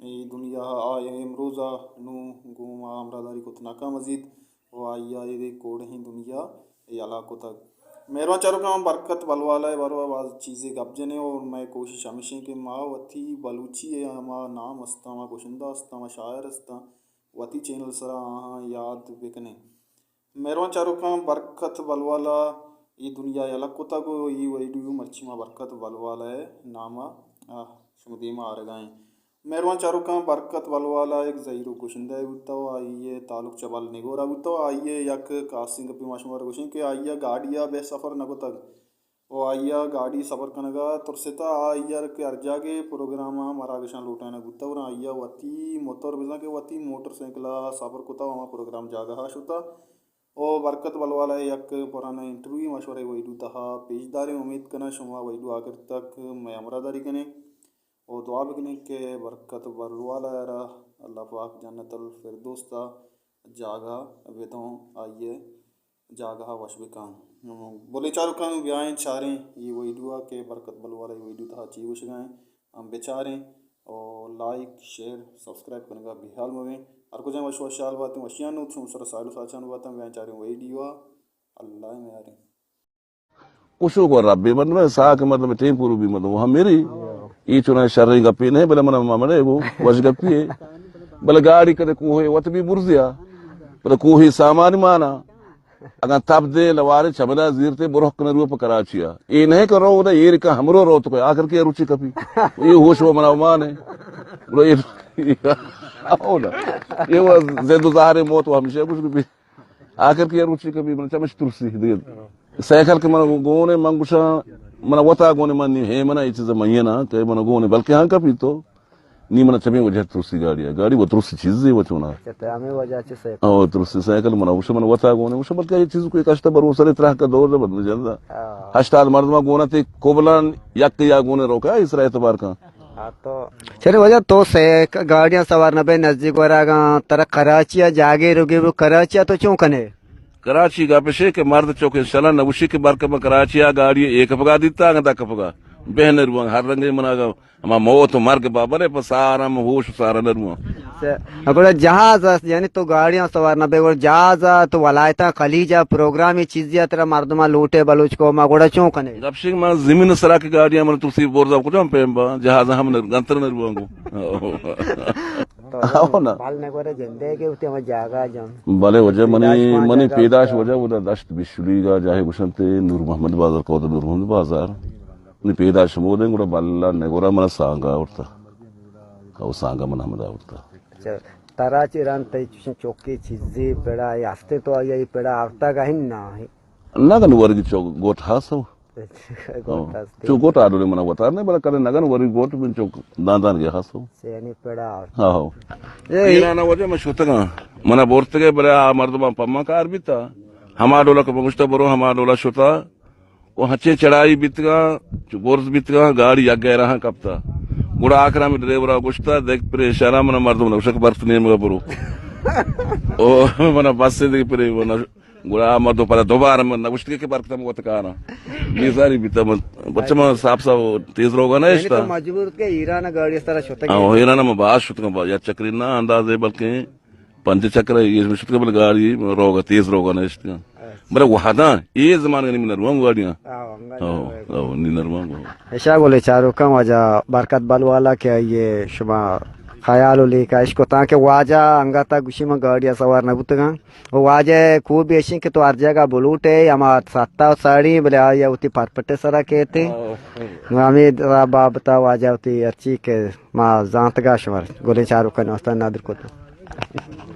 ای دنیا آیا امروزا نو گوما امراداری کو تناکا مزید و آیا یہ کوڑ ہیں دنیا یالا کو تک مہربان چاروں کا برکت بلوالا ہے بارو آواز چیزیں گپ جنے اور میں کوشش ہمیشہ کہ ماں وتی بلوچی ہے ہما نام استا ما گوشندہ استا ما شاعر استا وتی چینل سرا آہاں یاد بکنے مہربان چاروں کا برکت بلوالا یہ دنیا یالا کو تک یہ ویڈیو مرچی ما برکت بلوالا ہے نامہ شمدیمہ آرگائیں مہربان چاروں کا برکت بلوالا ایک ظہیر و گوشندہ ہوتا ہو آئیے تعلق چبال نگورا ہوتا ہو آئیے یک کاسنگ پی ماشمار گوشن کہ آئیے گاڑیا بے سفر نگو تک او آئیے گاڑی سفر کنگا ترستا آئیے کہ ارجاگے پروگراما مراگشان لوٹانا گوتا اور آئیے وتی موتور بزا کہ وتی موٹر سائیکلا سفر کتا ہوا پروگرام جاگا ہاش ہوتا او برکت بلوالا یک پرانا انٹرویو مشورے ویڈیو تہا پیش دارے امید کنا شما ویڈیو آخر تک میں امراداری کنے اور دعا بکنے کہ برکت بلوالا را اللہ پاک جنت الفردوس تا جاگا ویدوں آئیے جاگا وش بکاں بولے چاروں کا بیائیں چاریں یہ ویڈیو کہ برکت بلوالا یہ ویڈیو تھا چی وش گائیں ہم بیچاریں اور لائک شیئر سبسکرائب کرنے کا بحال مویں ہر کو جائیں وش وشال باتیں وشیاں نو تھوں سر سالو ساچان باتیں بیائیں چاریں ویڈیو اللہ میں آ رہے کشو کو ربی مطلب ساک مطلب ٹیم پورو بھی مطلب وہاں میری ای چونا شرعی گپی نہیں بلا منا مامنے وہ وش گپی ہے بلا گاڑی کدے کوہے وط بھی مرزیا بلا کوہی سامان مانا اگر تب دے لوارے چبلا زیرتے برخ کنے روپ کراچیا یہ نہیں کر رہا ہوں یہ رکا ہمرو رو تو آخر کی روچی کپی یہ ہوش وہ منا مانے بلا یہ وہ زید و ظاہر موت وہ ہمیشہ کچھ بھی آخر کی روچی کپی بلا چمش ترسی دید سیکل کے من گونے منگوشا من وطا گونے من ہے من یہ چیز مہینہ کہ من گونے بلکہ ہاں کبھی تو نی من چمیں وجہ ترسی گاڑی وہ ترسی چیز ہے وہ چونا ہمیں وجہ سے سیکل او ترسی سیکل من وش من وطا گونے وش بلکہ یہ چیز کوئی کشت بر وسر طرح کا دور بدل جندا ہشتال مردما گونا تے کوبلان یک یا گونے روکا اس رہے اعتبار کا تو چلے وجہ تو گاڑیاں سوار نہ بے نزدیک ورا گا ترا کراچی جاگے روگے وہ کراچی تو چوں کنے کراچی کا پیشے کے مرد چوکے چلا نوشی کے برکت میں کراچی گاڑی ایک پگا دیتا گا تک پگا بہن روان ہر رنگ منا گا ہما موت مرگ بابر پر سارا ہوش سارا نروان اگر جہاز یعنی تو گاڑیاں سوار نہ بے جہاز تو ولایتا خلیجا پروگرامی چیزیا ترا مردما لوٹے بلوچ کو ما گوڑا چوں کنے گپشنگ ما زمین سرا کی گاڑیاں من تسی بوردا کو جام پمبا جہاز ہم گنتر نروان کو بالنے گورے جندے کے اوتے ما جاگا جام بلے وجہ منی پیداش وجہ وہ دشت بشلی گا جاہے گشنتے نور محمد بازار کو نور محمد بازار نی پیداش مودے گورا بللا نگورا من سانگا اورتا او سانگا من ہمدا اورتا ترا چران تے چوکی چیزی پڑا یاستے تو یہ پڑا آرتا گا نہ نگن ورگی چوک گوٹ ہاسو چو گوٹ آڈو من وتا نہیں بلا کرے نگن ورگی گوٹ من چوک دان گیا ہاسو سینی پڑا ہاں یہ نہ وجہ میں شوتگا من بورتگے بلا مردما پما کار بیتا ہما ڈولا کو مشتا برو ہما ڈولا شوتا وہ ہچے چڑھائی بیتگا بورس بیتگا گاڑی یا گئے رہا کپتا گوڑا آخرا میں ڈرائیورا گوشتا دیکھ پر اشارہ منا مردم نوشک برت نہیں مگا برو او منا بس سے دیکھ پر گوڑا مردو پلا دوبارہ من نوشتگے کے برکتا میں وطکانا یہ ساری بیتا بچہ میں صاحب صاحب تیز روگا نا اشتا مجبور کے ایران گاڑی اس طرح شوتا ہاں ایران میں باز شوتگا یا چکری نا اندازے بلکہ پنج چکر یہ میں شوتگا بل گاڑی روگا تیز روگا نا اشتا بڑا وحداں یہ زمان کا نہیں نروان گاڑیاں نہیں نروان ایشا بولے چاروں کم وجہ برکت بلوالا کیا یہ شما خیال لے کا اس کو تاکہ واجہ انگاتا گوشی میں گاڑیاں سوار نہ بوتگا وہ واجہ کو بھی ایشن کہ تو ہر جگہ بلوٹے ہما ساتا ساڑی بلے آیا ہوتی پرپٹے سرا کہتے ہمیں بابتا واجہ ہوتی ارچی کے ما زانتگا شمار گولے چاروں کا نوستان نادر کو تو